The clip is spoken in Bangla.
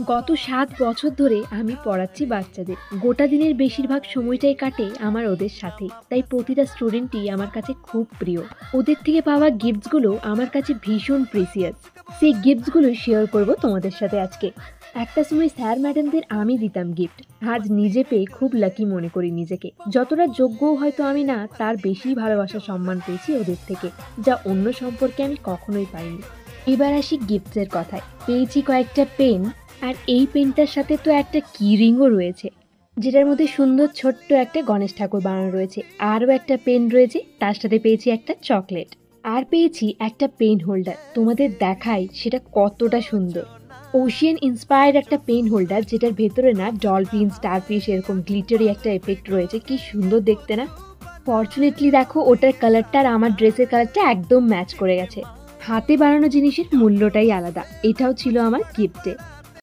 গত ৭ বছর ধরে আমি পড়াচ্ছি বাচ্চাদের। গোটা দিনের বেশিরভাগ সময়টাই কাটে আমার ওদের সাথেই। তাই প্রতিটা স্টুডেন্টই আমার কাছে খুব প্রিয়। ওদের থেকে পাওয়া গিফটসগুলো আমার কাছে ভীষণ প্রিসিয়াস। সেই গিফটসগুলোই শেয়ার করব তোমাদের সাথে আজকে। একটা সময় স্যার ম্যাডামদের আমি দিতাম গিফট। আজ নিজে পেয়ে খুব লাকি মনে করি নিজেকে। যতটা যোগ্যও হয়তো আমি না, তার বেশি ভালোবাসা সম্মান পেয়েছি ওদের থেকে, যা অন্য সম্পর্কে আমি কখনোই পাইনি। এবার আসি গিফটসের কথায়। পেয়েছি কয়েকটা পেন, আর এই পেনটার সাথে তো একটা কি রিংও রয়েছে, যেটার মধ্যে সুন্দর ছোট্ট একটা গণেশ ঠাকুর বানানো রয়েছে। আরও একটা পেন রয়েছে, তার সাথে পেয়েছি একটা চকলেট। আর পেয়েছি একটা পেন হোল্ডার। তোমাদের দেখাই সেটা কতটা সুন্দর। ওশিয়ান ইন্সপায়ার্ড একটা পেন হোল্ডার, যেটার ভেতরে না ডলফিন, স্টারফিশ এরকম গ্লিটারি একটা এফেক্ট রয়েছে। কি সুন্দর দেখতে না। ফর্চুনেটলি দেখো ওটার কালারটা আর আমার ড্রেসের কালারটা একদম ম্যাচ করে গেছে। হাতে বানানো জিনিসের মূল্যটাই আলাদা। এটাও ছিল আমার গিফটে।